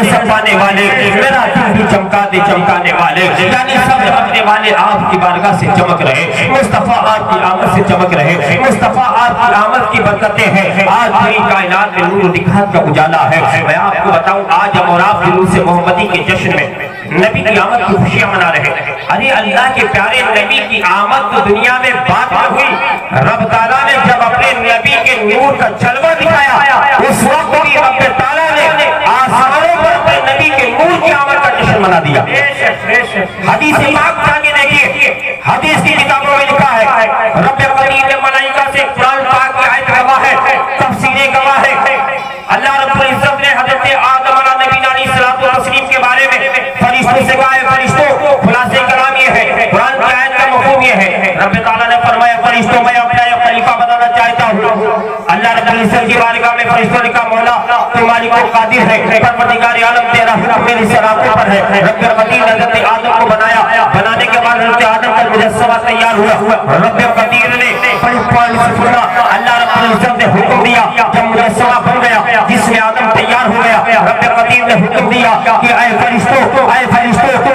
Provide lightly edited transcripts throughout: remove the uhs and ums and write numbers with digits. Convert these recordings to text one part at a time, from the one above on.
سنوانے والے میرا دل بھی چمکا دے چمکانے والے، یعنی سب رکھنے والے آپ کی بارگاہ سے چمک رہے، مصطفیٰ آپ کی آمد سے چمک رہے، مصطفیٰ آپ کی آمد کی برکتیں ہیں، آج پوری کائنات میں نور و نکھات کا اجالا ہے۔ میں آپ کو بتاؤں آج ہم اور آپ جلوس محمدی کے جشن میں نبی کی آمد کی خوشیاں منا رہے ہیں۔ ارے اللہ کے پیارے نبی کی آمد تو دنیا میں بات نہ ہوئی، رب تعالیٰ نے جب اپنے نبی کے نور کا جلوہ دکھایا اس وقت بھی رب تعالیٰ نے آسمانوں پر اپنے نبی کے نور کی آمد کا جشن منا دیا۔ حدیث پاک جا کے دیکھیے، حدیث کی کتابوں میں لکھا ہے رب قدیر نے ملائکہ سے قرآن پاک کی آیت گواہ ہے، تفسیریں گواہ ہے، اللہ رب العزت نے حضرت آدم علیہ نبی علیہ الصلوۃ والتسلیم کے بارے میں فرشتوں سے کہا ہے، فرشتوں خلاصے کلام یہ ہے، قرآن کی آیت کا مفہوم یہ ہے، رب تعالیٰ نے فرمایا فرشتوں میں اپنا ایک خلیفہ بنانا چاہتا ہوں۔ اللہ رب العزت کی بارگاہ میں فرشتوں نے کہا مولا تو مالک و قادر ہے، پروردگار عالم تیرا حکم میری سراغوں پر ہے۔ رب قدیر نے حضرت آدم کو بنایا، بنانے کے بعد حضرت آدم کا مجسمہ تیار ہوا، رب قدیر نے اللہ رب العزت نے حکم دیا، جب مجسمہ بن گیا جس میں آدم تیار ہو گیا، رب قدیر نے حکم دیا کہ اے فرشتوں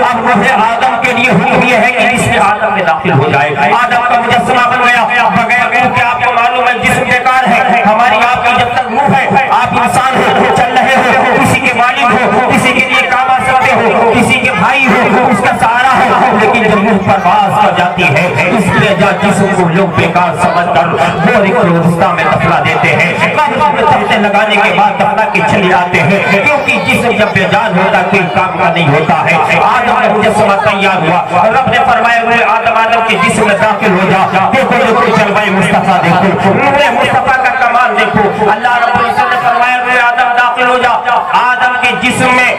اب روح آدم کے لیے حکم یہ ہے کہ جس میں آدم میں داخل ہو جائے۔ آدم کا مجسمہ بن گیا، بغیر روح کے آپ کو معلوم ہے جسم بیکار ہے، ہماری آپ کی جب تک روح ہے آپ انسان ہو، چل رہے ہو، کسی کے والد ہو، کسی کے لیے کام آ سکتے ہو، کسی کے بھائی ہو، اس کا سہارا ہو، لیکن جب روح پرواز کر جاتی ہے اس لیے جسم کو لوگ بیکار سمجھ کر بوری کو رستہ میں دفنا دیتے ہیں، تختے لگانے کے بعد دفنا کے چلے آتے ہیں، کیونکہ جسم جب بے جان ہوتا کوئی کام کا نہیں ہوتا ہے۔ آدم کا مجسمہ تیار ہوا، رب نے فرمایا ہوئے آدم کے جسم میں داخل ہو جا، دیکھو جلوہ مصطفیٰ دیکھو، نور مصطفیٰ کا کمال دیکھو۔ اللہ رب العزت نے فرمایا ہوئے آدم داخل ہو جا، آدم کے جسم میں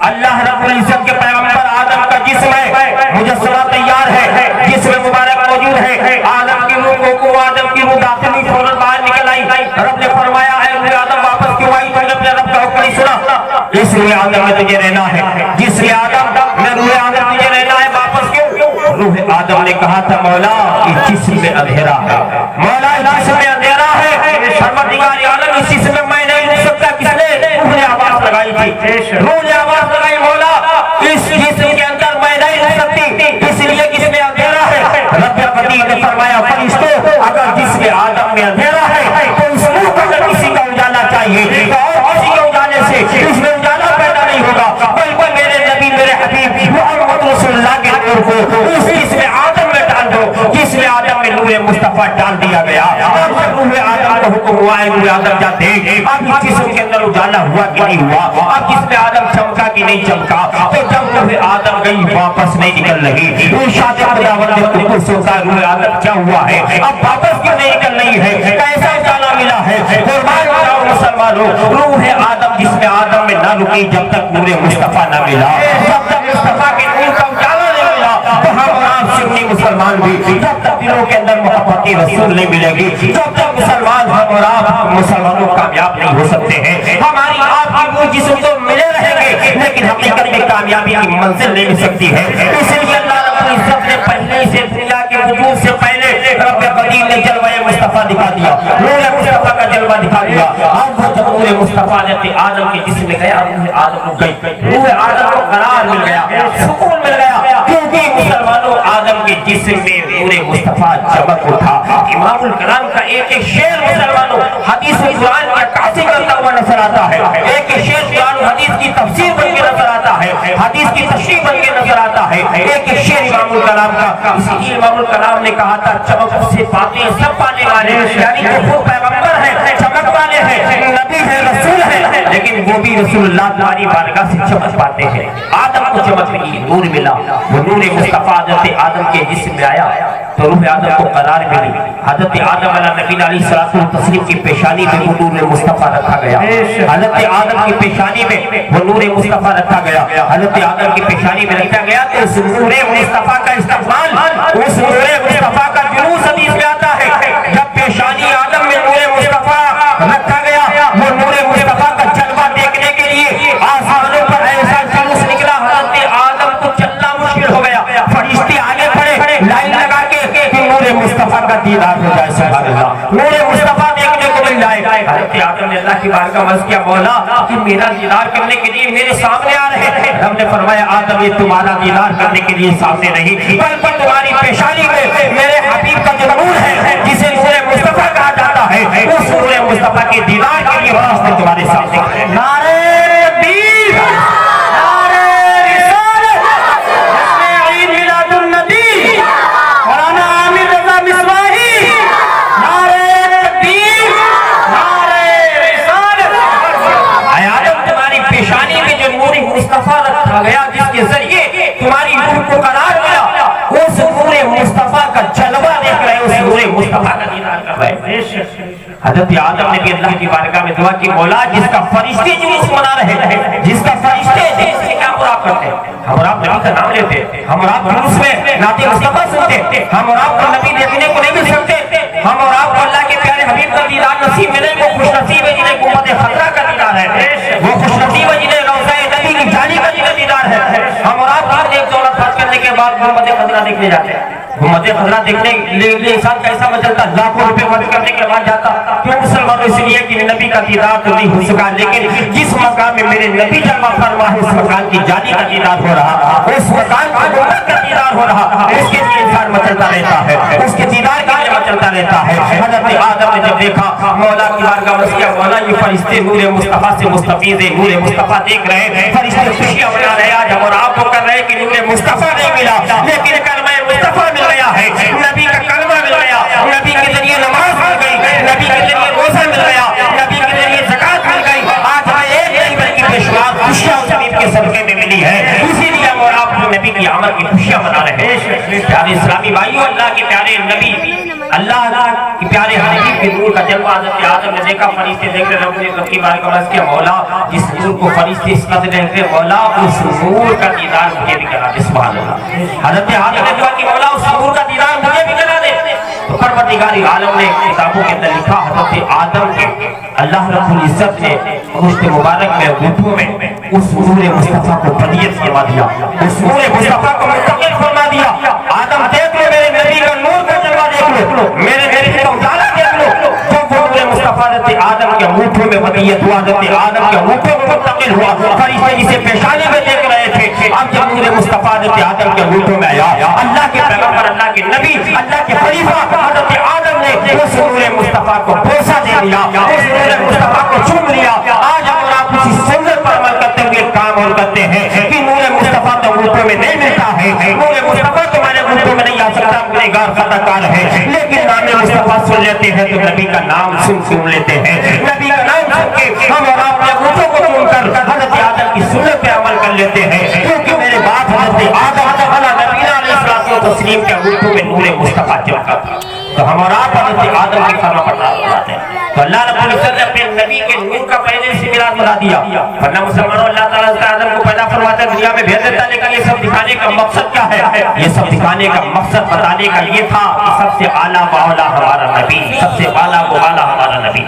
اللہ رب العزت کے پیغمبر آدم کا جسم ہے، مجسمہ تیار ہے، جسم مبارک موجود ہے، آدم کی روح کو آدم کی روح داخل ہوئی فوراً باہر نکل آئی۔ رب نے فرمایا اے روح آدم واپس کیوں آئی؟ تو نے اپنے رب کا حکم نہیں سنا، اس روح آدم میں تجھے رہنا ہے، جس روح آدم میں روح آدم تجھے رہنا ہے، واپس کیوں؟ روح آدم نے کہا تھا مولا اس جسم میں اندھیرا ہے، مولا اس جسم میں اندھیرا ہے، پروردگار عالم اس جسم میں میں نہیں رہ سکتا، کس نے؟ روح نے آواز لگائی تھی، روح نے آواز لگائی مولا اس جسم کے اندر میں نہیں رہ سکتی، اس لیے جس میں اندھیرا ہے۔ رب قدیر نے فرمایا فرشتوں اگر جس میں آدم میں اندھیرا ہے تو اس روح کو اگر کسی کا اجالا چاہیے تو اور کسی کے اجالے سے اس میں اجالا پیدا نہیں ہوگا، بلکہ میرے نبی میرے حبیب محمد رسول اللہ کے نور کو اس جس میں آدم میں ڈال دو، جس میں آدم میں نور مصطفیٰ ڈال دیا گیا۔ اور جب روح آدم کو حکم ہوا ہے روح آدم جا دیکھ اب اس جسم کے اندر اجالا ہوا کہ نہیں ہوا، اب جس میں آدم چمکا کہ نہیں چمکا، تو جب روح آدم گئی واپس نہیں نکل رہی، روح شاد خداوند نے بالکل سوچا روح آدم کیا ہوا ہے، اب واپس کیوں نہیں نکل رہی ہے، کیسا اجالا ملا ہے؟ قربان جاؤ مسلمانوں، روح آدم جس میں آدم میں نہ رکی جب تک نور مصطفیٰ نہ ملا، جب تک مصطفیٰ کے نور کا اجالا نہیں ملا تو ہم آپ سنی مسلمان بھی جب تک دلوں کے اندر محبت رسول نہیں ملے گی، جب تک مسلمان ہم اور آپ مسلمانوں کامیاب نہیں ہو سکتے ہیں۔ ہماری آپ کی وہ جسم تو ملے رہیں گے لیکن حقیقت میں کامیابی کی منزل نہیں مل سکتی ہے، اس لیے اللہ رب العزت نے پہلے سے دنیا کے وجود سے پہلے رب قدیر نے جلوہ مصطفیٰ دکھا دیا، نور مصطفیٰ کا جلوہ دکھا دیا۔ اب وہ جب نور مصطفیٰ نے آدم کے جسم میں گیا روح آدم رک گئی، روح آدم کو قرار مل گیا، سکون مل گیا، کیونکہ مسلمانوں آدم کے جسم میں نور مصطفیٰ چمک اٹھا۔ امام الکلام کا ایک شعر مسلمانوں حدیث قرآن کی عکاسی کرتا ہوا نظر آتا ہے، ایک شعر قرآن حدیث کی تفسیر بن کے نظر آتا ہے، حدیث کی تشریح بن کے نظر آتا ہے، ایک شعر امام الکلام کا۔ اسی لیے امام الکلام نے کہا تھا چمک سے باتیں سب پانے والے، یعنی جو وہ پیغمبر ہے چمک والے ہیں، نبی ہے رسول ہے، لیکن وہ بھی رسول اللہ تمہاری بارگاہ سے چمک پاتے ہیں۔ آدم کو چمک ملی، نور ملا، وہ نور مصطفیٰ حضرت آدم کے جسم میں آیا تو روح آدم کو قرار ملی۔ حضرت آدم علیہ نبی علیہ الصلوۃ والتسلیم کی پیشانی میں وہ نور مصطفیٰ رکھا گیا، حضرت آدم کی پیشانی میں وہ نور مصطفیٰ رکھا گیا، حضرت آدم کی پیشانی میں رکھا گیا تو اس نور مصطفیٰ کا استقبال، اس نور مصطفیٰ کا جلوس حدیث میں آتا ہے، جب پیشانی آدم میں نور مصطفیٰ رکھا گیا وہ نور مصطفیٰ کا جلوہ دیکھنے کے لیے آسمانوں پر ایسا جلوس نکلا کا عرض کیا مولا کہ میرا دیدار کرنے کے لیے میرے سامنے آ رہے ہیں. رب نے فرمایا آدم یہ تمہارا دیدار کرنے کے لیے سامنے نہیں بلکہ تمہاری پیشانی میں میرے حبیب کا جو نور ہے جسے نور مصطفیٰ کہا جاتا ہے اس نور مصطفیٰ کے دیدار کے لیے واسطے تمہارے سامنے. نعرہ تکبیر، نعرہ رسالت، جشن عید میلاد النبی، مولانا عامر رضا مصباحی. نعرہ تکبیر، نعرہ رسالت. اے آدم تمہاری پیشانی میں جو نور مصطفیٰ رکھا گیا جس کے ذریعے تمہاری روح کو قرار ملا اس نور مصطفیٰ کا جلوہ دیکھ رہے اس نور مصطفیٰ کا دیدار کر رہے ہیں. حضرت آدم نے بھی اللہ کی بارگاہ میں دعا کی مولا جس کا فرشتے جلوس منا رہے ہیں جس کا فرشتے جس کے کیا مراد کرتے ہم اور آپ نبی کا نام لیتے ہم اور آپ جلوس میں نعت مصطفیٰ سنتے ہم اور آپ کو نبی دیکھنے کو نہیں مل سکتے ہم اور آپ کو اللہ کے پیارے حبیب کا دیدار نصیب ملے وہ خوش نصیب ہے جنہیں امت خضرا کا دیدار ہے وہ خوش نصیب ہے جنہیں روضہ نبی کی جانی کا جنہیں دیدار ہے. ہم اور آپ ہر ایک دولت خرچ کرنے کے بعد امت خضرا دیکھنے جاتے ہیں. امت خضرا دیکھنے لیے انسان کیسا مچلتا لاکھوں روپے خرچ کرنے کے بعد جاتا کیوں مسلمانوں اس لیے کہ نبی کا دیدار تو نہیں ہو سکا لیکن جس مقام میں میرے نبی جلوہ فرما ہے اس مقام کی جانی کا دیدار ہو رہا اس مقام کی امت کا دیدار ہو رہا اس کے لیے انسان مچلتا رہتا ہے اس کے دیدار کے لیے مچلتا رہتا ہے. حضرت آدم نے جب دیکھا مولا کی بارگاہ میں کیا مولا یہ فرشتے نور مصطفیٰ سے مستفیض ہے نور مصطفیٰ دیکھ رہے ہیں فرشتے خوشیاں منا رہے آج ہم اور آپ کو کر رہے ہیں کہ نور مصطفیٰ نہیں ملا لیکن کلمہ مصطفیٰ مل گیا ہے نبی کا کلمہ مل گیا نبی کے ذریعے نماز مل گئی نبی کے ذریعے روزہ مل گیا نبی کے ذریعے زکات مل گئی آج ہمیں ایک نہیں بلکہ بے شمار خوشیاں اس حبیب کے صدقے میں ملی ہے اسی لیے ہم اور آپ نبی کی آمد کی خوشیاں منا رہے ہیں. پیارے اسلامی بھائیوں اللہ کے پیارے نبی اللہ کے پیارے حبیب کے نور کا جلوہ حضرت آدم نے دیکھا فرشتے دیکھ رہے رب نے رب کی بارگاہ میں عرض کیا مولا جس نور کو فرشتے اس قدر دیکھ رہے مولا اس نور کا دیدار مجھے بھی کرا دے. سبحان اللہ. حضرت آدم نے دعا کی مولا اس نور کا دیدار مجھے بھی کرا دے. تو پروردگار عالم نے کتابوں کے اندر لکھا حضرت آدم کے اللہ رب العزت نے مشت مبارک میں گھٹوں میں اس نور مصطفیٰ کو بدیت فرما دیا اس نور مصطفیٰ کو مستقل فرما دیا. آدم دیکھ لو میرے نبی کا نور کا جلوہ دیکھ لو میرے نبی کا اجالا دیکھ لو جو نور مصطفیٰ حضرت آدم کے انگوٹھوں میں بدیت ہوا حضرت آدم کے انگوٹھوں میں منتقل ہوا فرشتے جسے پیشانی میں دیکھ رہے تھے اب جب نور مصطفیٰ حضرت آدم کے انگوٹھوں میں آیا اللہ کے پیغمبر اللہ کے نبی اللہ کے خلیفہ حضرت آدم نے اس نور مصطفیٰ کو بوسہ دے دیا اس نور مصطفیٰ کو چوم لیا. آج ہم اور آپ اسی سنت پر عمل کرتے ہوئے کام اور کرتے ہیں کہ نور مصطفیٰ تو انگوٹھوں میں نہیں ملتا ہے نور مصطفیٰ تمہارے انگوٹھوں میں نہیں آ سکتا گنہگار خطا کار ہے لیکن نام مصطفیٰ سن لیتے ہیں تو نبی کا نام سن لیتے ہیں نبی کا نام سن کے ہم اور آپ اپنے انگوٹھوں کو چون کر حضرت آدم کی سنت پہ عمل کر لیتے ہیں کیونکہ میرے بعد حضرت آدم علیہ الصلوۃ والتسلیم کے انگوٹھوں میں نور مصطفیٰ چمکا تھا تو ہم اور آپ حضرت آدم کی فرما بردار ہوتے ہیں. تو اللہ رب العزت نے اپنے نبی کے نور کا پہلے سے میراث بنا دیا ورنہ مسلمانوں اللہ تعالیٰ حضرت آدم کو پیدا فرماتا ہے دنیا میں بھیج دیتا لیکن یہ سب دکھانے کا مقصد کیا ہے یہ سب دکھانے کا مقصد بتانے کا یہ تھا کہ سب سے اعلیٰ باولا ہمارا نبی سب سے بالا بالا ہمارا نبی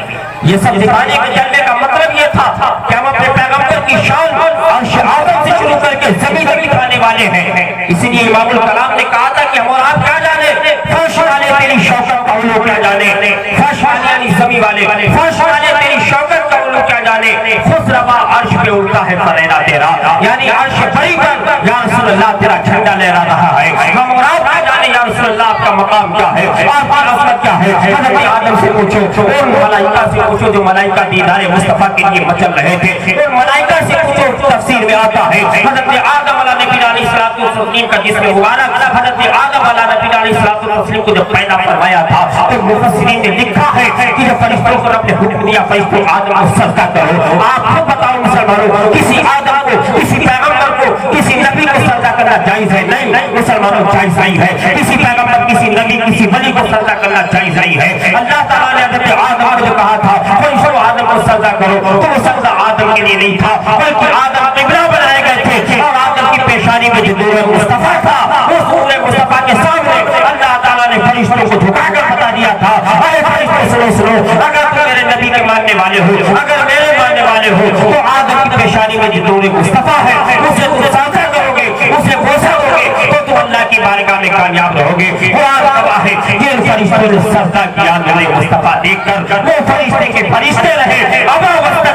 یہ سب دکھانے کے چلنے کا مطلب یہ تھا کہ ہم اپنے پیغمبر کی شان اور شہادت سے شروع کر کے زمین تک دکھانے والے ہیں. اسی لیے امام الکلام نے کہا تھا کہ ہم اور آپ کیا جانے فرش والے تیری شوکت کا علو کیا جانے فرش والے یعنی زمین والے فرش والے تیری شوکت کا علو کیا جانے خود روا عرش پہ اڑتا ہے فریدا تیرا یعنی عرش بڑی پر یا رسول اللہ تیرا جھنڈا لہرا رہا ہے. ہم اور آپ کیا جانے یا رسول اللہ آپ کا مقام کیا ہے آپ کی عظمت کیا ہے. حضرت آدم سے پوچھو اور ملائکہ سے پوچھو جو ملائکہ دیدار مصطفیٰ کے لیے مچل رہے تھے اور ملائکہ سے پوچھو تفسیر میں آتا ہے حضرت آدم علیہ نبی علیہ الصلوۃ والتسلیم کا جسم مبارک حضرت آدم علیہ نبی علیہ الصلوۃ والتسلیم کو جب پیدا فرمایا تھا تو مفسرین نے لکھا ہے کہ جب فرشتوں کو رب نے حکم دیا فرشتوں آدم کو سجدہ کرو آپ خود بتاؤ مسلمانوں کسی آدم کو کسی پیغمبر کو کسی نبی کو سجدہ کرنا جائز ہے نہیں مسلمانوں جائز نہیں ہے کسی پیغمبر کسی نبی کسی ولی کو سجدہ کرنا جائز نہیں ہے. اللہ تعالیٰ نے حضرت آدم کو جو کہا تھا فرشتوں آدم کو سجدہ کرو تو وہ سجدہ آدم کے لیے نہیں تھا بلکہ آدم قبلہ بنائے گئے تھے اور آدم کی پیشانی میں جو نور مصطفیٰ تھا اس نور مصطفیٰ کے سامنے اللہ تعالیٰ نے فرشتوں کو جھکا کر بتا دیا تھا اے فرشتوں سنو اگر تم میرے نبی کے ماننے والے ہو اگر میرے ماننے والے ہو تو آدم کی پیشانی میں جو نور مصطفیٰ ہے اسے تم سجدہ کرو گے اسے بوسہ دو گے تو تم اللہ کی بارگاہ میں کامیاب رہو گے. قرآن گواہ ہے یہ فرشتوں نے سجدہ کیا نور مصطفیٰ دیکھ کر وہ فرشتے کے فرشتے رہے ابا وقت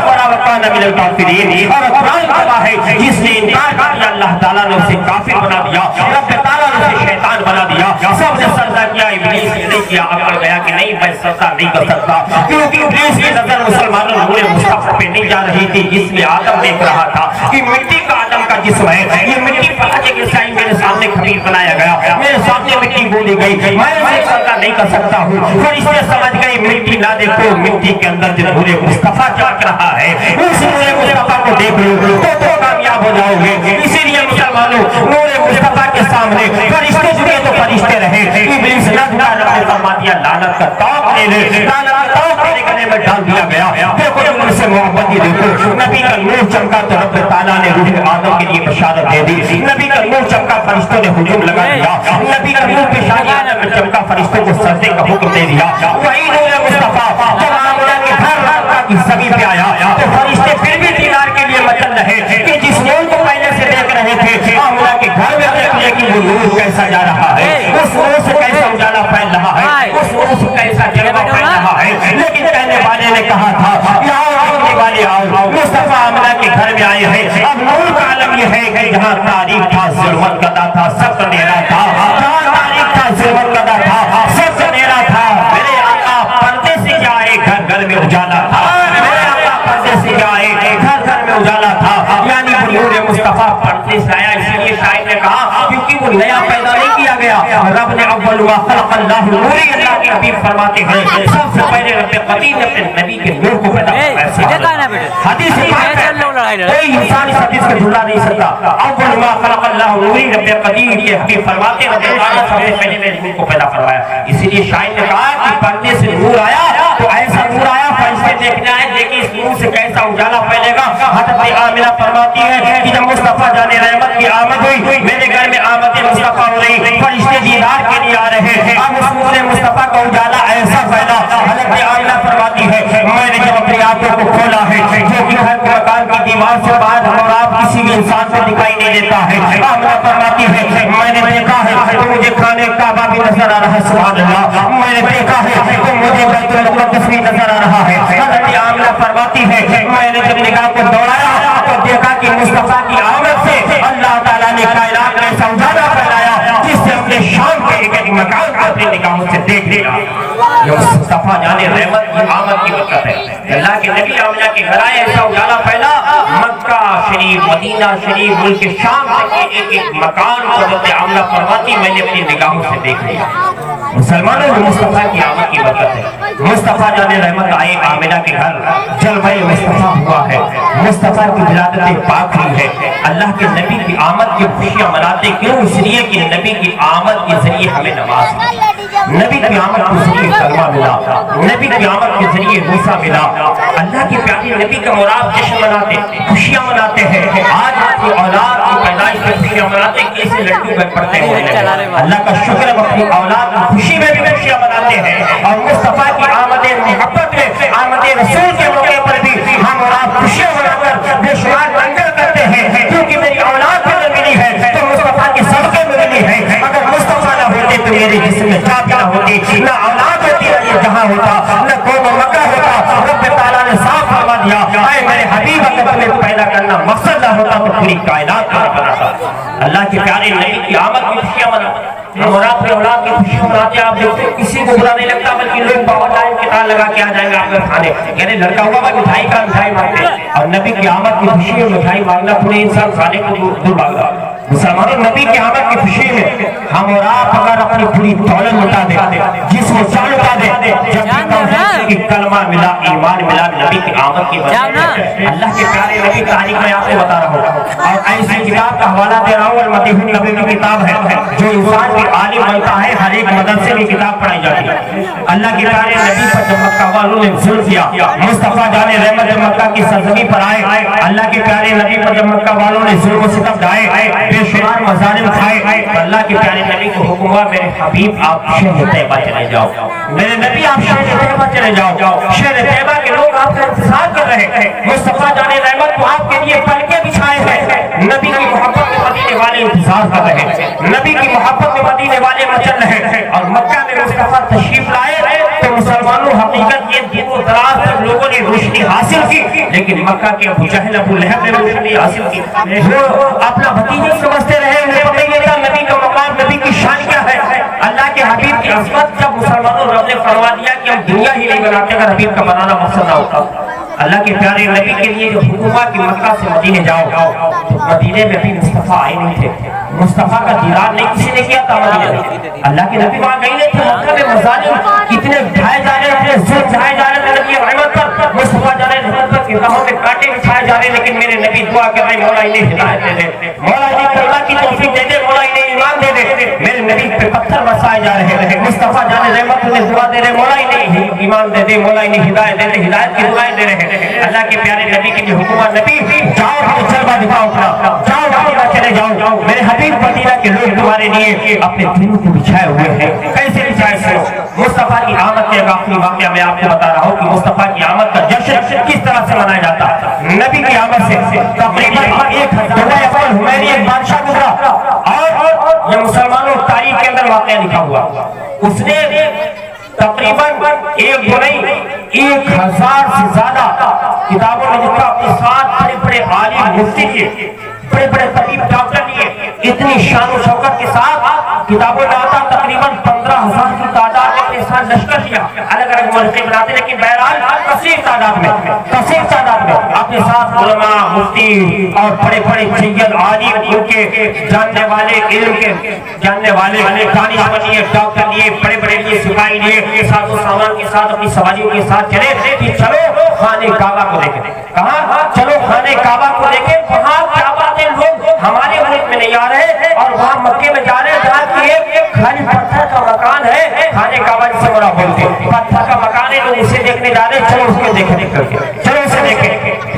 وکان من الکافرین، اور قرآن گواہ ہے جس نے انکار کیا اللہ تعالیٰ نے اسے کافر بنا دیا، رب تعالیٰ نے اسے شیطان بنا دیا. سب نے سجدہ کیا، ابلیس نے نہیں کیا. عقل گیا کہ نہیں میں سجدہ نہیں کر سکتا، کیونکہ ابلیس کی نظر مسلمانوں نور مصطفیٰ پہ نہیں جا رہی تھی جس میں آدم دیکھ رہا تھا کہ مٹی کا آدم کا جسم ہے. یہ مٹی پہنچے کے سائن میرے سامنے خمیر بنایا گیا، میرے سامنے مٹی بولی گئی، میں اسے سجدہ نہیں کر سکتا ہوں. فرشتے سمجھ گئی مٹی نہ دیکھو، مٹی کے اندر جو نور مصطفیٰ چمک رہا ہے اس نور مصطفیٰ کو دیکھ لو تو کامیاب ہو جاؤ گے. اسی لیے مسلمانوں نور مصطفیٰ کے سامنے فرشتے جھکے تو فرشتے رہے، ابلیس نہ جھکا. رب نے فرما دیا لعنت کا طوق لے لے، لعنت کا طوق تیرے گلے میں ڈال دیا گیا. دیکھو نور سے محبت ہی دیکھو، نبی کا نور چمکا تو رب تعالیٰ نے روح آدم کے لیے بشارت دے دی. نبی کا نور چمکا فرشتوں نے ہجوم لگا دیا، نبی کا نور پیشانی آدم میں چمکا فرشتوں کو سجدے کا حکم دے دیا. وہی نور مصطفیٰ جب آمنہ کے گھر کی زمین پہ آیا تو فرشتے پھر بھی دیدار کے لیے مچل رہے کہ جس نور کو پہلے سے دیکھ رہے تھے آمنہ کے گھر میں دیکھنے کہ وہ نور کیسا جا رہا ہے، اس نور سے کیسا اجالا پھیل رہا ہے، اس نور سے کیسا جلوہ پھیل رہا ہے. لیکن کہنے والے نے کہا تھا یا آنے والے آؤ، مصطفیٰ آمنہ کے گھر میں آئے ہیں. اب نور کا عالم یہ ہے کہ جہاں تاریخ تھا ظلمت کدا تھا سب اندھیرا تھا، جہاں تاریخ تھا ظلمت کدا تھا سب اندھیرا تھا. میرے آقا پردے سے کیا آئے گھر گھر میں اجالا تھا، میرے آقا پردے سے کیا آئے گھر گھر میں اجالا تھا. یعنی نور مصطفیٰ پردے سے آیا. اسی لیے شاعر نے کہا کیونکہ وہ نیا پیدا نہیں کیا گیا، رب نے اول ما خلق اللہ نوری. اللہ کے حبیب فرماتے ہیں سب سے پہلے رب قدیم نے اپنے نبی کے نور کو پیدا کیا. حدیث پاک ہے کوئی انسان اس حدیث کو جھلا نہیں سکتا. اول ما خلق اللہ نوری، رب قدیم کے حبیب فرماتے ہیں رب تعالیٰ سب سے پہلے میرے نور کو پیدا فرمایا. اسی لیے شاعر نے کہا کہ پردے سے نور آیا تو ایسا نور آیا فرشتے دیکھنے آئے دیکھیں اس نور سے کیسا اجالا پھیلے گا. حضرت آمنہ فرماتی ہے کہ جب مصطفیٰ جان رحمت کی آمد ہوئی میرے گھر میں آمد مصطفیٰ ہو رہی، فرشتے دیدار کے لیے آ رہے ہیں. اب اس نور مصطفیٰ کا اجالا ایسا پھیلا. حضرت آمنہ فرماتی ہے میں نے جب اپنی آنکھوں کو کھولا ہے جو کہ گھر کے مکان کی دیوار سے باہر ہم اور آپ کسی بھی انسان کو دکھائی نہیں دیتا ہے. آمنہ فرماتی ہے میں نے دیکھا ہے تو مجھے خانہ کعبہ بھی نظر آ رہا ہے، سبحان اللہ. میں نے دیکھا ہے تو مجھے بیت المقدس بھی نظر آ رہا ہے. حضرت آمنہ فرماتی ہے میں نے جب نگاہ کو دوڑایا تو دیکھا کہ مصطفیٰ کی آمد سے اللہ تعالیٰ نے کائنات میں ایسا اجالا پھیلایا جس سے اپنے شام کے ایک مکان کو اپنی نگاہوں سے دیکھ لیا. یہ مصطفیٰ جانے رحمت کی آمد کی برکت ہے. اللہ کے نبی آمنہ کے گھر آئے ایسا اجالا پھیلا مکہ شریف مدینہ شریف ملک شام کے ایک ایک مکان کو حضرت آمنہ فرماتی میں نے اپنی نگاہوں سے دیکھ لیا. مسلمانوں کو مصطفیٰ کی آمد کی برکت ہے. مصطفیٰ جانے رحمت آئے آمنہ کے گھر، جلوہ مصطفیٰ ہوا ہے، مصطفیٰ کی ولادت پاک ہوئی ہے. اللہ کے نبی کی آمد کی خوشیاں مناتے کیوں؟ اس لیے کہ نبی کی آمد کے ذریعے ہمیں نماز ملی، نبی کی آمد کے ذریعے کلمہ ملا، نبی کی آمد کے ذریعے موسیٰ ملا. اللہ کے پیارے نبی کا مراد جشن مناتے خوشیاں مناتے ہیں. آج آپ کی اولاد کی پیدائش میں خوشیاں مناتے کسی لڑکوں میں پڑھتے ہیں. اللہ کا شکر ہے اپنی اولاد کی خوشی میں بھی خوشیاں مناتے ہیں. اور مصطفیٰ کی آمد محبت میں آمد رسول کے موقع پر بھی ہم اور آپ خوشیاں منا کر بے شمار لنگر کرتے ہیں کیونکہ میری اولاد مجھے ملی ہے تو مصطفیٰ کے صدقے میں ملی ہے. اگر مصطفیٰ نہ ہوتے تو میرے جسم میں جان نہ ہوتی، نہ اولاد ہوتی نہ یہ جہاں ہوتا، نہ قوم مکہ ہوتا. رب تعالیٰ نے صاف فرما دیا اے میرے حبیب اگر تمہیں پیدا کرنا مقصد نہ ہوتا تو پوری کائنات کا بناتا. اللہ کے پیارے نبی کی آمد کی خوشیاں مناتے ہم اور آپ کے اولاد کی خوشیاں مناتے. آپ دیکھتے کسی کو برا نہیں لگتا بلکہ لوگ بہت ٹائم کے تال لگا کے آ جائیں گے آپ کے کھانے، یعنی لڑکا ہوا مٹھائی کا مٹھائی مانگتے. اور نبی کی آمد کی خوشی میں مٹھائی مانگنا پورے انسان کھانے کو دور بھاگا. مسلمانوں نبی کی آمد کی خوشی میں ہم اور آپ اگر اپنی پوری دولت لٹا دے، جسم و جان لٹا دے، جب کہ کلمہ ملا ایمان ملا نبی کی آمد کی وجہ سے. اللہ کے پیارے نبی تاریخ میں آپ کو بتا رہا ہوں اور ایسی کتاب کا حوالہ دے رہا ہوں. المدیح النبی کی کتاب ہے جو انسان کی عالم بنتا ہے، ہر ایک مدرسے میں کتاب پڑھائی جاتی ہے. اللہ کے پیارے نبی پر جب مکہ والوں نے ظلم کیا، مصطفیٰ جان رحمت جب مکہ کی سرزمین پر آئے، اللہ کے پیارے نبی پر جب مکہ والوں نے ظلم و ستم ڈھائے، بے شمار مظالم کھائے، اللہ کے پیارے نبی کو حکم ہوا میرے حبیب آپ شہر طیبہ چلے جاؤ، میرے نبی آپ شہر طیبہ چلے جاؤ. شہر طیبہ کے لوگ آپ کا انتظار کر رہے ہیں. مصطفیٰ جان رحمت کو آپ کے لیے پلکیں بچھائے ہیں. نبی کی محبت میں مدینے والے انتظار کر رہے ہیں، نبی کی محبت میں مدینے والے مچل رہے ہیں. اور مکہ میں مصطفیٰ تشریف لائے تو مسلمانوں حقیقت یہ دین و دراز تک لوگوں نے روشنی حاصل کی، لیکن مکہ کے ابو جہل ابو لہب نے روشنی حاصل کی. وہ اپنا بھتیجا سمجھتے رہے، انہیں پتہ نہیں تھا نبی کا مقام، نبی کی شان کیا ہے. اللہ کے حبیب کی عظمت جب مسلمانوں رب نے فرما دیا کہ ہم دنیا ہی نہیں بناتے اگر حبیب کا بنانا مقصد نہ ہوتا. اللہ کے پیارے نبی کے لیے جو حکومت کی مکہ سے مدینے جاؤ، تو مدینے میں بھی مصطفیٰ آئے نہیں تھے. مصطفیٰ کا دیدار نہیں کسی نے کیا تھا مدینے. اللہ کے نبی وہاں گئے نہیں تھے. مکہ میں مظالم کتنے ڈھائے جا رہے تھے، ظلم ڈھائے جا رہے تھے نبی رحمت پر، مصطفیٰ جا رہے رحمت پر کے راہوں میں کانٹے بچھائے جا رہے، لیکن میرے نبی دعا کر رہے مولا انہیں ہدایت دے دے، مولا انہیں کلمہ کی توفیق دے دے، مولا انہیں ایمان دے دے. میرے نبی پہ پتھر برسائے جا رہے، مصطفیٰ جانے رحمت انہیں دعا دے رہے، مولا انہیں ایمان دے دے، مولا انہیں ہدایت دے دے، ہدایت کی دعائیں دے رہے. اللہ کے پیارے نبی کی جو حکومت، نبی جاؤ جلوہ دکھاؤ اپنا، جاؤ مدینہ چلے جاؤ. میرے حبیب مدینہ کے لوگ تمہارے لیے اپنے دلوں کو بچھائے ہوئے ہیں. کیسے بچھائے سو؟ مصطفیٰ کی آمد کے آخری واقعہ میں آپ کو بتا رہا ہوں کہ مصطفیٰ کی آمد کا جشن کس طرح سے منایا جاتا. نبی کی آمد سے تقریباً 1000 حمیری ایک بادشاہ گزرا، اور یہ مسلمانوں تاریخ کے اندر واقعہ لکھا ہوا. اس نے تقریباً 1000 سے زیادہ کتابوں میں لکھا، اپنے ساتھ بڑے بڑے عالم مفتی کیے، بڑے بڑے طبیب ڈاکٹر لیے. اتنی شان و شوکت کے ساتھ کتابوں میں آتا تقریباً 15000 کی تعداد میں اپنے ساتھ لشکر کیا. الگ الگ ملکیں بناتے، لیکن بہرحال کثیر تعداد میں اپنے ساتھ علماء مفتی اور بڑے بڑے سید عالم ان کے جاننے والے، علم کے جاننے والے دانشور لیے، ڈاکٹر لیے، بڑے بڑے لیے، سپاہی لیے، ساتھ و سامان کے ساتھ اپنی سواریوں کے ساتھ چلے کہ چلو خانہ کعبہ کو دیکھیں. کہاں؟ چلو خانہ کعبہ کو دیکھیں. وہاں کعبہ کے لوگ ہمارے ملک میں نہیں آ رہے، اور وہاں مکے میں جا رہے ہیں جہاں کی ایک خالی پتھر کا مکان ہے، خانہ کعبہ جسے بڑا بولتے ہیں، پتھر کا مکان ہے، لوگ اسے دیکھنے جا رہے ہیں. چلو اس کے دیکھنے کر کے، چلو اسے دیکھیں.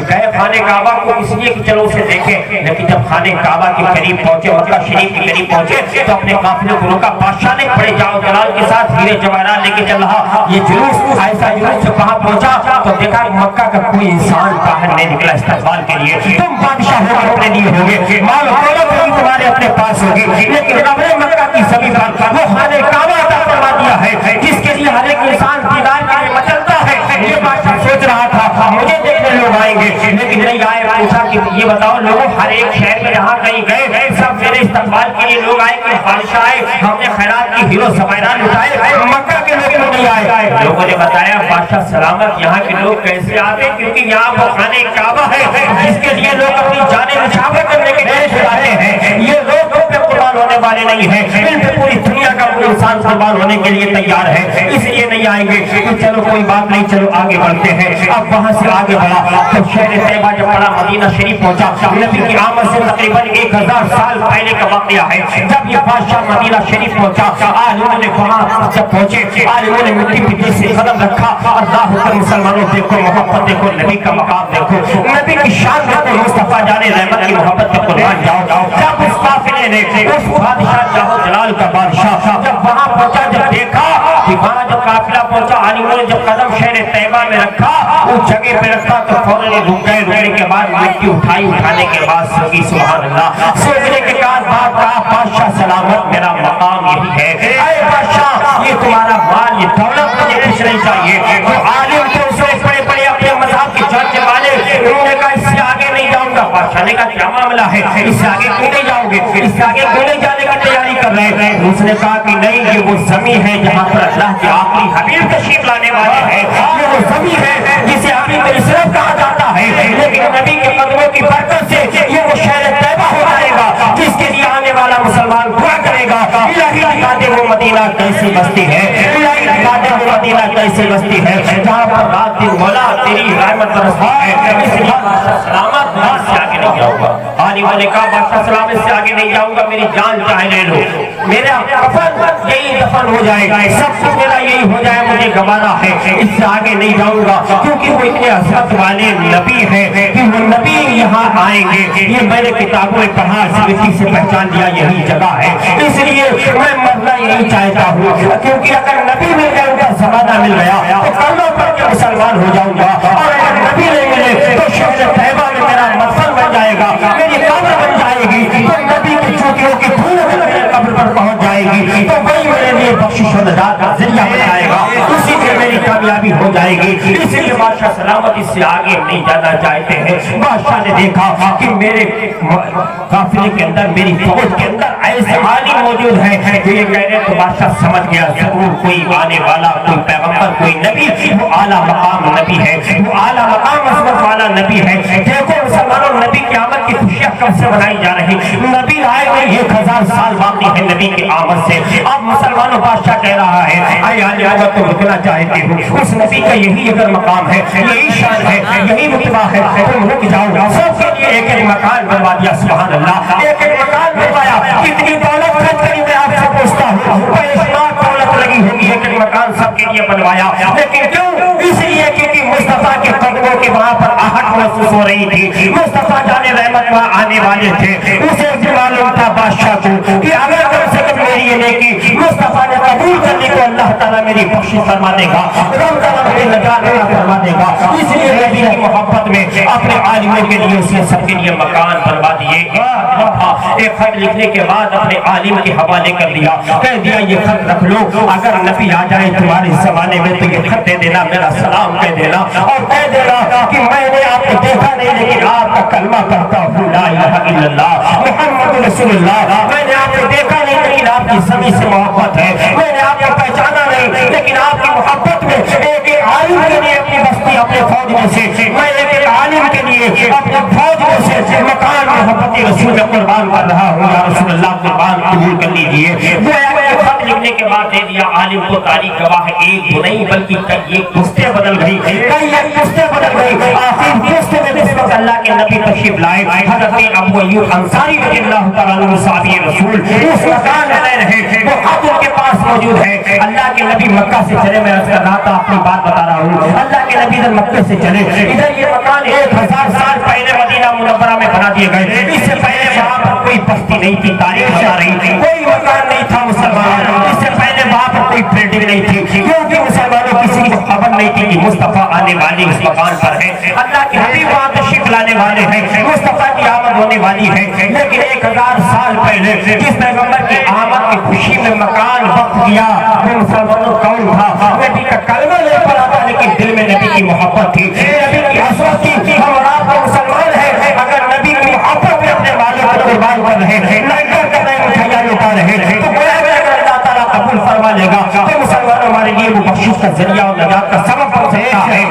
گئے خانہ کعبہ کو اس لیے کہ چلو اسے دیکھیں، لیکن جب خانہ کعبہ کے قریب پہنچے، مکہ شریف کے قریب پہنچے، تو اپنے قافلے کو روکا. بادشاہ نے بڑے جاؤ جلال کے ساتھ ہیرے جواہرات لے کے چل رہا. یہ جلوس ایسا جلوس جو کہاں پہنچا تو دیکھا مکہ کا کوئی انسان باہر نہیں نکلا استقبال کے لیے. تم بادشاہ ہو اپنے لیے ہوگے، مال دولت ہوگی تمہارے اپنے پاس ہوگی، لیکن رب نے مکہ کی زمین پر وہ خانہ کعبہ عطا فرما دیا ہے جس کے لیے ہر ایک انسان دیدار کے لیے مچلتا ہے. یہ بادشاہ سوچ رہا تھا مجھے دیکھنے لوگ آئیں گے، لیکن نہیں آئے. پوچھا کہ یہ بتاؤ لوگوں، ہر ایک شہر میں جہاں کہیں گئے سب میرے استقبال کے لیے لوگ آئے کہ بادشاہ آئے، ہم نے خیرات کی ہیرو زواہرات لٹائے، مکہ کے لوگ نہیں آئے. لوگوں نے بتایا بادشاہ سلامت، یہاں کے لوگ کیسے آتے؟ کیونکہ یہاں وہ خانہ کعبہ ہے جس کے لیے لوگ اپنی جانیں نچھاور کرنے کے لیے آتے ہیں. یہ لوگ پہ قربان ہونے والے نہیں ہیں، ان پہ پوری دنیا کا کوئی انسان قربان ہونے کے لیے تیار ہے، اس لیے نہیں آئیں گے. تو چلو کوئی بات نہیں، چلو آگے بڑھتے ہیں. اب وہاں سے آگے بڑھا تو شہر طیبہ جب بڑا مدینہ شریف پہنچا. نبی کی آمد سے تقریباً 1000 سال پہلے کا واقعہ ہے. جب یہ بادشاہ مدینہ شریف پہنچا، عالموں نے وہاں جب پہنچے، عالموں نے مٹی پہ جیسے قدم رکھا. اللہ حکم مسلمانوں دیکھو محبت دیکھو، نبی کا مقام دیکھو، نبی کی شان دیکھو. مصطفیٰ جانے رحمت کی محبت پہ قربان جاؤ. جب اس قافلے نے اس بادشاہ جاہو جلال کا بادشاہ جب وہاں پہنچا، جب دیکھا کہ وہاں جب قافلہ پہنچا، عالموں نے جب قدم شہر طیبہ میں رکھا، اس جگہ پہ رکھا تو فوراً رک گئے. رکنے کے بعد مٹی اٹھائی، اٹھانے کے بعد سوگی سبحان اللہ. سوچنے کے بعد بات کہا بادشاہ سلامت میرا مقام یہی ہے. اے بادشاہ یہ تمہارا مال یہ دولت مجھے کچھ نہیں چاہیے. جو عالم تھے اس سے بڑے بڑے اپنے مذہب کے جاننے والے، انہوں نے کہا اس سے آگے نہیں جاؤں گا. بادشاہ نے کہا کیا معاملہ ہے، اس سے آگے کیوں نہیں جاؤ گے، اس سے آگے کیوں نہیں جانے کی تیاری کر رہے ہیں؟ اس نے کہا کہ نہیں، یہ وہ زمین ہے جہاں پر اللہ کے آخری حبیب تشریف لانے والے ہیں. یہ وہ زمین ہے جسے حبیب الاسلام کہا جاتا ہے، لیکن نبی کے قدموں کی برکت سے یہ وہ شہر طیبہ ہو جائے گا جس کے لیے آنے والا مسلمان دعا کرے گا. الہی دکھا دے وہ مدینہ کیسی بستی ہے، الہی دکھا دے وہ مدینہ کیسی بستی ہے جہاں پر رات دن مولا تیری رحمت برستی ہے. اس لیے بادشاہ سلامت میں اس سے آگے نہیں جاؤں گا. عالموں نے کہا بادشاہ سلامت سے آگے نہیں جاؤں گا، میری جان چاہے لے لو، میرا کفن یہی دفن ہو جائے گا، سب کچھ میرا یہی ہو جائے، مجھے گوارا ہے، اس سے آگے نہیں جاؤں گا. کیونکہ وہ اتنے حضرت والے نبی ہیں کہ وہ نبی یہاں آئیں گے. یہ میں نے کتابوں میں پڑھا، سمجھی سے پہچان لیا یہی جگہ ہے. اس لیے میں مرنا یہی چاہتا ہوں، کیونکہ اگر نبی مل گئے ان کا زمانہ مل گیا تو کلمہ پڑھ کے مسلمان ہو جاؤں گا، اور اگر نبی نہیں ملے تو شہر طیبہ میں میرا مدفن بن جائے گا، میری قبر بن جائے گی. تو نبی کی چوٹیوں کی دھول میرے قبر پر پہنچ جائے گی، تو وہی میرے لیے بخشش و نجات کا ذریعہ بن جائے گا. اسی لیے میری کامیابی ہو جائے گی، اس لیے بادشاہ سلامتی سے آگے نہیں جانا چاہتے ہیں۔ بادشاہ نے دیکھا کہ میرے قافلے کے اندر، میری فوج کے اندر ایسے عالم موجود ہیں جو یہ کہہ رہے، تو بادشاہ سمجھ گیا ضرور کوئی آنے والا، کوئی پیغمبر، کوئی نبی، وہ اعلیٰ مقام نبی ہے، وہ اعلیٰ مقام عظمت والا نبی ہے۔ دیکھو مسلمانوں، نبی کی آمد کی خوشیاں کب سے منائی جا رہی؟ نبی آئے ہوئے 1000 سال باقی ہے نبی کی آمد سے۔ اب مسلمانوں بادشاہ کہہ رہا ہے اے آنے والا تو رکنا چاہتے ہو، اس نبی کا یہی اگر مقام ہے، یہی شان ہے، یہی رتبہ ہے، تم رک جاؤ۔ سب کے لیے ایک ایک مکان بنوا دیا، سبحان اللہ، ایک ایک مکان بنوایا۔ کتنی دولت خرچ کری میں آپ سے پوچھتا ہوں، بیشمار دولت لگی ہوگی، ایک ایک مکان سب کے لیے بنوایا۔ لیکن کیوں؟ اس لیے کیونکہ مصطفیٰ کے قدموں کے وہاں پر آہٹ محسوس ہو رہی تھی، مصطفیٰ جانے رحمت وہاں آنے والے تھے۔ اسے معلوم تھا بادشاہ کو کہ اگر کم سے کم میری یہ نیکی مصطفیٰ نے قبول کرنے کو اللہ تعالیٰ میری بخشش فرما دے گا، رب تعالیٰ میری نجات فرما دے گا۔ اس لیے نبی کی محبت میں اپنے عالموں کے لیے اسے سب کے لیے مکان بنوا دیے۔ ایک خط لکھنے کے بعد اپنے عالم کے حوالے کر دیا، کہہ دیا یہ خط رکھ لو، اگر نبی آ جائے تمہارے زمانے میں تو یہ خط دے دینا، میرا سلام کہہ دینا، اور کہہ دینا کہ میں نے آپ کو دیکھا نہیں لیکن آپ کا کلمہ پڑھتا ہوں، لا الہ الا اللہ محمد رسول اللہ۔ میں نے آپ کو دیکھا نہیں لیکن آپ کی سبھی سے محبت ہے، میں نے آپ کو پہچانا نہیں لیکن آپ کی محبت میں ایک عالم کے لیے اپنی بستی، اپنے فوج میں سے میں ایک عالم کے لیے اپنے فوج میں سے مکان محبت رسول میں قربان کر رہا ہوں، یا رسول اللہ قربان قبول کر لیجیے۔ وہ خط لکھنے کے بعد دے دیا، عالم کو تاریخ گواہ ایک تو نہیں بلکہ کئی ایک پشتیں بدل گئی، کئی ایک پشتیں بدل گئی۔ آخر پشتے میں جس وقت اللہ کے نبی تشریف لائے، حضرت ابو ایوب انصاری رضی اللہ تعالیٰ عنہ صحابی رسول اس مکان میں رہ رہے تھے، وہ خط ان کے پاس موجود ہے۔ اللہ کے نبی مکہ سے چلے، میں عرض کر رہا تھا اپنی بات بتا رہا ہوں، اللہ کے نبی ادھر مکہ سے چلے، ادھر یہ مکان 1000 سال پہلے مدینہ منورہ میں بنا دیے گئے، اس سے پہلے وہاں پر کوئی بستی نہیں تھی، تاریخ سے آ رہی تھی، کوئی مکان نہیں تھا مسلمان، اس سے پہلے وہاں پر کوئی بلڈنگ نہیں تھی، کیونکہ مسلمانوں کسی کی خبر نہیں تھی کہ مصطفیٰ آنے والے اس مکان پر ہے، اللہ کے حبیب وہاں تشریف لانے والے ہیں، مصطفیٰ کی آمد ہونے والی ہے۔ لیکن 1000 سال پہلے جس پیغمبر کی آمد کی خوشی میں مکان وقف کیا، وہ مسلمانوں کون تھا؟ نبی کا کلمہ لے پڑا تھا لیکن دل میں نبی کی محبت تھی، نبی کی عظمت تھی۔ ہم اور آپ مسلمان ہیں، اگر نبی کی محبت میں اپنے والوں کو قربان کر رہے ہیں، لنگر کر رہے ہیں، مٹھائیاں لٹا رہے ہیں، تو گویا کہ اللہ تعالیٰ قبول فرما لے گا، تو مسلمان ہمارے لیے وہ بخشش کا ذریعہ اور نجات کا سبب بن سکتا ہے۔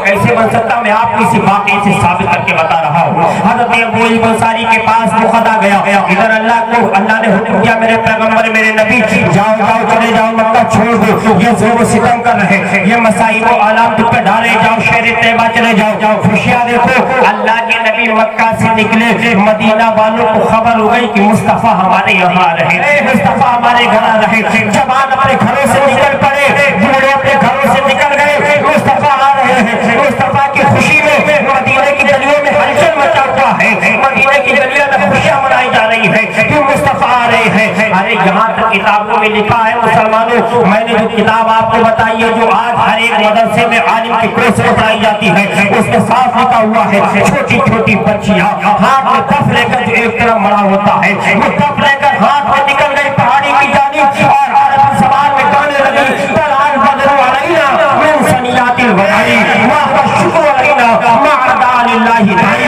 کیسے بن سکتا؟ میں آپ کو اسی واقعے سے ثابت کر کے بتا رہا ہوں۔ حضرت ابو ایوب انصاری کے پاس وہ خدا گیا، ادھر اللہ نے حکم دیا، میرے پیغمبر میرے نبی جاؤ جاؤ چلے جاؤ، مکہ چھوڑ دو، یہ ظلم و ستم کر رہے ہیں، یہ مسائب و آلام تم پہ ڈالے، جاؤ شہر طیبہ چلے جاؤ، خوشیاں دیکھو۔ اللہ کے نبی مکہ سے نکلے، مدینہ والوں کو خبر ہو گئی کہ مصطفیٰ ہمارے یہاں رہے، مصطفیٰ ہمارے گھر رہے، جوان اپنے گھروں سے نکل پڑے، بوڑھے اپنے گھروں سے نکل گئے، مصطفیٰ آ رہے ہیں، مصطفیٰ کی خوشی میں مدینہ کی گلیوں میں ہلچل مچا ہوا ہے، مدینہ کی گلیوں میں خوشیاں منائی جا رہی ہے کہ مصطفیٰ آ رہے ہیں۔ ارے یہاں تک کتابوں میں لکھا ہے مسلمانوں، میں نے جو کتاب آپ کو بتائی ہے، جو آج ہر ایک مدرسے میں عالم کی کوس میں پڑھائی جاتی ہے، اس میں صاف لکھا ہوا ہے، چھوٹی چھوٹی بچیاں ہاتھ میں تف لے کر جو ایک طرف مڑا ہوتا ہے، وہ تف لے کر ہاتھ میں نکل گئی پہاڑی کی جانب اور عربی زبان میں گانے لگی، طلع البدر علینا من ثنیات الوداع ما الشکر علینا ما عدا للہ داعی۔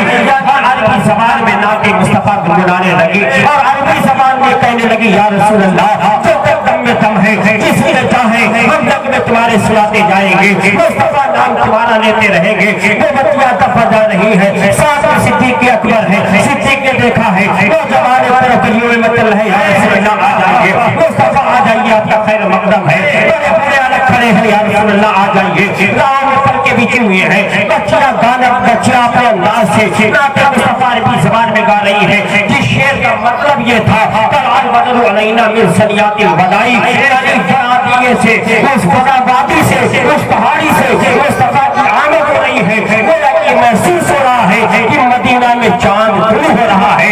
عربی زبان میں نعت مصطفیٰ گنگنانے لگی اور عربی زبان میں کہنے لگی، یا رسول اللہ جو تک دم میں دم ہے، جس میں چاہے ہم تک میں تمہارے سناتے جائیں گے، مصطفیٰ نام تمہارا لیتے رہیں گے۔ وہ بچیاں دفع جا رہی ہے، ساتھ میں صدیق اکبر ہے، صدیق نے دیکھا ہے، وہ زمانے پر گلیوں میں مچل رہے، یا رسول اللہ آ جائیے، مصطفیٰ آ جائیے، آپ کا خیر مقدم ہے، بڑے بڑے الگ کھڑے ہیں، یا رسول اللہ آ جائیے، راہ میں پل کے بیچے ہوئے ہیں، بچیاں گانا، بچیاں اپنے انداز سے نعت مصطفیٰ عربی زبان میں گا رہی ہے، جس شعر کا مطلب یہ تھا، طلع البدر علینا من ثنیات الوداع، دیے سے اس بڑا وادی سے اس پہاڑی سے مصطفیٰ کی آمد ہو رہی ہے، گویا کہ محسوس ہو رہا ہے کہ مدینہ میں چاند طلوع ہو رہا ہے،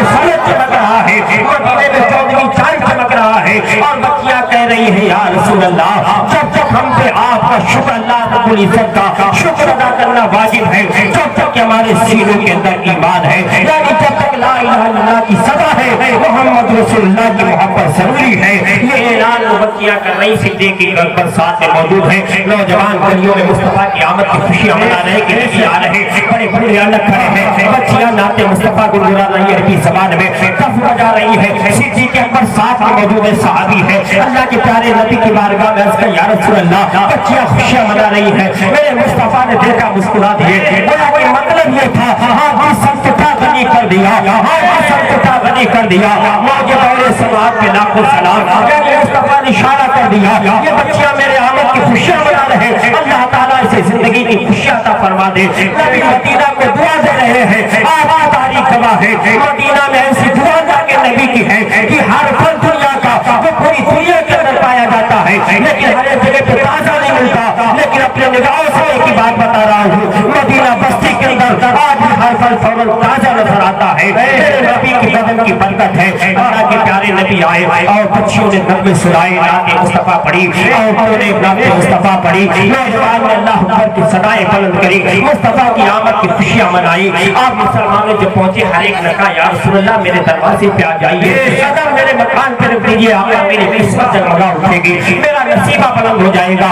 سورج چمک رہا ہے، مدینے میں چودھویں چاند چمک رہا ہے، اور بچیاں کہہ رہی ہے، یا رسول اللہ جب تک ہم پہ آپ کا شکر، اللہ رب العزت کا شکر ادا کرنا واجب ہے، جب تک کہ ہمارے سینوں کے اندر ایمان ہے، یعنی جب تک لا الہ الا اللہ کی صدا ہے، محمد رسول اللہ کی محبت ضروری ہے۔ یہ اعلان بچیاں لڑکیاں کر رہی سجدے کی برسات میں موجود ہیں، نوجوان گلیوں میں مصطفیٰ کی آمد کی خوشیاں منا رہے کہ نبی آ رہے، بڑے بڑے الگ کھڑے ہیں، بچیاں نعت مصطفیٰ گنگنا رہی ہے عربی زبان میں، کف بجا رہی ہے، صدیق اکبر ساتھ میں موجود ہے، صحابی ہے، اللہ کے پیارے نبی کی بارگاہ میں عرض کیا یا رسول اللہ، بچیاں خوشیاں منا رہی ہیں، میرے مصطفیٰ نے دیکھا مسکرا دیے، بولا کہ مطلب یہ تھا ہاں جی سب کٹا غنی کر دیا، ہاں جی سب کٹا غنی کر دیا، موجے بہرے سماعت میں لاکھوں سلام، میرے مصطفیٰ نے اشارہ کر دیا، یہ بچیاں میرے آمد کی خوشیاں منا رہے ہیں، اللہ تعالیٰ اسے زندگی کی خوشیاں عطا فرما دے، نبی مدینہ کو دعا دے رہے ہیں، آج تاریخ گواہ ہے، مدینہ میں ایسی دعا جا کے نبی کی ہے کہ ہر پھل دنیا کا وہ پوری دنیا کے اندر پایا جاتا ہے، لیکن ہر ایک جگہ پہ تازہ نہیں ملتا، لیکن اپنے نگاہوں سے ایک ہی بات بتا رہا ہوں، مدینہ بستی کے اندر آج بھی ہر پھل فوراً تازہ نظر آتا ہے، میرے نبی کی قدم کی برکت ہے، اللہ کے پیارے نبی آئے اور بچیوں نے نغمے سنائے، نعت مصطفیٰ پڑھی، عورتوں نے نعت مصطفیٰ پڑھی، نوجوان نے اللہ اکبر کی صدائیں بلند کری، مصطفیٰ کی آمد کی خوشیاں منائی، آپ مسلمانوں جب پہنچے ہر ایک نے کہا یا رسول اللہ میرے دروازے پہ آ جائیے، قدم میرے مکان پہ رکھ دیجیے، آقا میری قسمت جگمگا اٹھے گی، میرا نصیبہ بلند ہو جائے گا،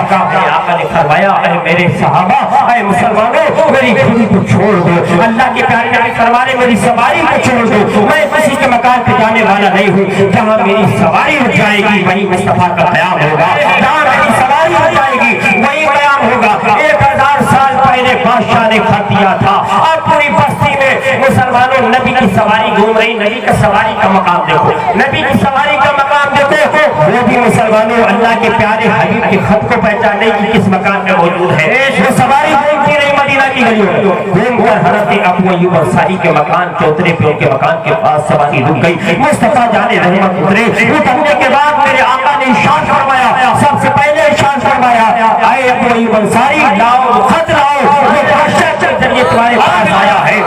آقا نے فرمایا اے میرے صحابہ، اے مسلمانوں میری گھوڑی کو چھوڑ دو، اللہ کے پیارے نبی فرمانے میری سواری کو چھوڑ دو، میں کسی کے مکان پہ جانے والا نہیں ہوں، جہاں میری سواری ہو جائے گی وہی مصطفیٰ کا قیام ہوگا، جہاں میری سواری ہو جائے گی وہی قیام ہوگا، 1000 سال پہلے بادشاہ نے خط دیا تھا، اب پوری بستی میں مسلمانوں نبی کی سواری گھوم رہی، نبی کا سواری کا مقام دیکھو، نبی کی سواری کا مقام دیکھو، وہ بھی مسلمانوں اللہ کے پیارے حبیب کے خط کو پہچانے کی کس مکان میں موجود ہے، وہ سواری گھومتی رہی مدینہ کی گلیوں، گھوم کر حضرت ابو ایوب انصاری کے مکان چوترے پہ ان کے مکان کے پاس سواری رک گئی، مصطفیٰ جانے رحمت اترے، اترنے کے بعد میرے آقا نے ارشاد فرمایا، سب سے پہلے ارشاد فرمایا اے ابو ایوب انصاری لاؤ خط لاؤ، یہ بادشاہ کے ذریعے تمہارے پاس آیا ہے،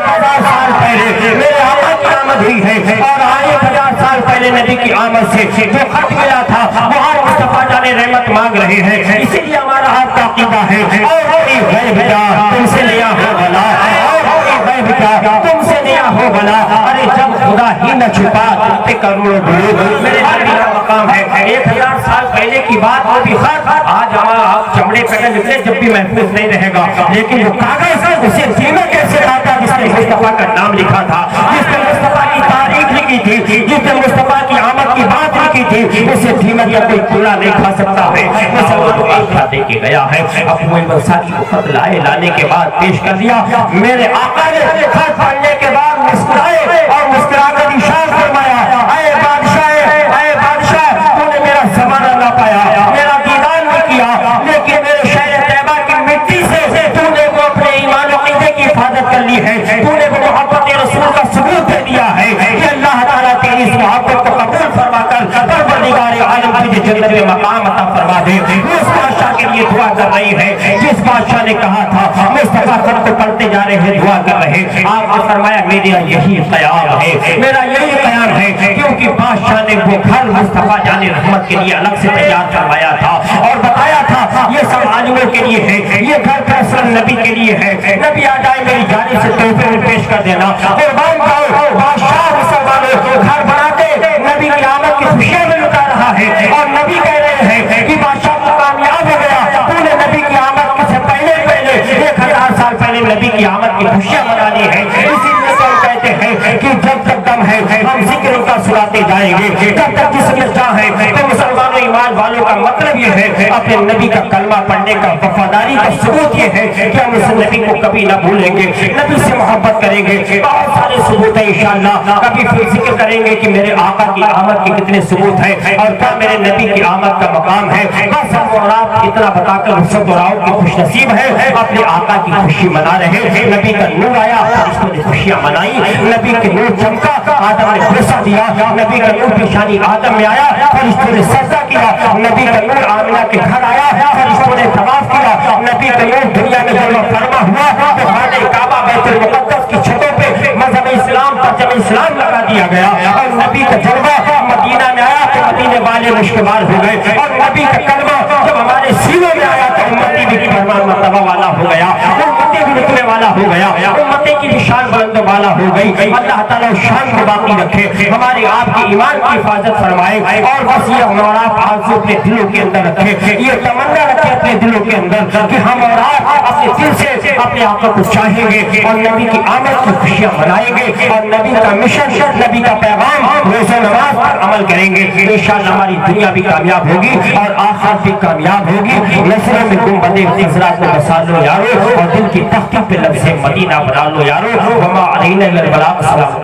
1000 سال پہلے میرے آقا کی آمد ہوئی ہے، اور آئے 50 سال پہلے نبی کی آمد سے جو خط ملا تھا وہاں مصطفیٰ جانے رحمت مانگ رہے ہیں، اسی لیے ہمارا آپ کا عقیدہ ہے اور ہوئی غیب جا تم سے لیا ہو بلا، اور ہوئی غیب جا تم سے لیا ہو بلا، ارے جب خدا ہی نہ چھپا تم پہ کروڑوں درود، میرے نبی کا مقام ہے، 1000 سال پہلے کی بات وہ بھی خط آج ہمارا آپ چمڑے پہ نکلے جب بھی محفوظ نہیں رہے گا، لیکن وہ کاغذ اسے سینا کیسے آتا جس نے مصطفیٰ کا نام لکھا تھا، جس نے مصطفیٰ کی تاریخ لکھی تھی، جس نے مصطفیٰ کی آمد کی بات لکھی تھی، اسے سینا یا کوئی کوڑا نہیں کھا سکتا ہے، مسلمانوں ایک کھا دے کے گیا ہے، ابو ایوب انصاری کو خط لائے، لانے کے بعد پیش کر دیا، میرے آقا نے خط پڑھنے کے بعد مسکرائے اور مسکرا کر ارشاد فرمایا اے بادشاہ تو نے میرا زمانہ نہ پایا، میرا دیدار نہیں کیا، لیکن میرے شہر طیبہ کی مٹی سے تو نے وہ اپنے ایمان و عقیدے کی حفاظت کر لی ہے، تو نے وہ محبت رسول کا ثبوت دے دیا ہے کہ اللہ تعالیٰ تیری اس محبت کو قبول فرما کر پروردگار عالم تجھے جنت میں مقام عطا فرما دے، اس بادشاہ کے لیے دعا کر رہی ہے جس بادشاہ نے کہا تھا مصطفیٰ خط کو پڑھتے جا رہے ہیں دعا کر رہے ہیں، آپ نے فرمایا میرا یہی قیام ہے، میرا یہی قیام ہے، کیونکہ بادشاہ نے وہ گھر مصطفیٰ جان رحمت کے لیے الگ سے تیار کروایا تھا اور بتایا تھا یہ سب عالموں کے لیے ہے، یہ گھر فیصل نبی کے لیے ہے، نبی آ جائے میری جانب سے تحفے میں پیش کر دینا، قربان جاؤ بادشاہ مسلمانوں گھر بناتے نبی کی آمد کی خوشیاں میں لٹا رہا ہے، اور نبی کہہ رہے ہیں کہ بادشاہ کو کامیاب ہو گیا، تو نے نبی کی آمد سے پہلے 1000 سال پہلے نبی کی آمد کی خوشیاں منانی ہے، اسی لیے تو کہتے ہیں کہ جب تک دم ہے ہم ذکر کا سناتے جائیں گے، جب تک جسم میں جان ہے تو مسلمانوں ایمان والوں کا مطلب یہ ہے اپنے نبی کا کلمہ پڑھنے کا وفاداری کا ثبوت یہ ہے کہ ہم اس نبی کو کبھی نہ بھولیں گے، نبی سے محبت کریں گے، بہت سارے ثبوت ہیں انشاءاللہ، کبھی پھر ذکر کریں گے کہ میرے آقا کی آمد کے کتنے ثبوت ہیں اور کیا میرے نبی کی آمد کا مقام ہے، بس ہم اور آپ اتنا بتا کر رخصت اور آؤ کہ خوش نصیب ہے، اپنے آقا کی خوشی منا رہے ہیں، نبی کا نور آیا فرشتوں نے خوشیاں منائی، نبی کے نور چمکا آدم نے بوسہ دیا، نبی کا نور پیشانی آدم میں آیا فرشتوں نے سجدہ کیا، نبی کا نور آمنہ کے گھر آیا فرشتوں نے طواف کیا، نبی کا نور دنیا میں جلوہ فرما ہوا تو خانہ کعبہ بیت المقدس کی چھتوں پہ مذہب اسلام پرچم اسلام لگا دیا گیا، اور نبی کا جلوہ مدینہ میں آیا تو مدینے والے مشکبار ہو گئے، اور نبی کا کلمہ جب ہمارے سینوں میں آیا تو امتی بھی فرمان مرتبہ والا ہو گیا، امتی بھی رتبے والا ہو گیا، امتی کی نشان بلند والا ہو گئی. اللہ تعالیٰ شان کو باقی رکھے, ہمارے آپ کے ایمان کی حفاظت فرمائے, اور بس یہ ہمارا آپ اپنے دلوں کے اندر رکھے, یہ تمنا رکھے اپنے دلوں کے اندر کہ ہم اور آپ اپنے دل سے اپنے آقا کو چاہیں گے اور نبی کی آمد کی خوشیاں منائیں گے, اور نبی کا مشن, نبی کا پیغام, روزہ نماز پر عمل کریں گے. انشاءاللہ ہماری دنیا بھی کامیاب ہوگی اور آخرت بھی کامیاب ہوگی. نظروں میں گنبدِ خضرا کو بسا لو یارو, اور دل کی تختی پہ لفظ مدینہ بنا لو یارو. وما علینا الا البلاغ.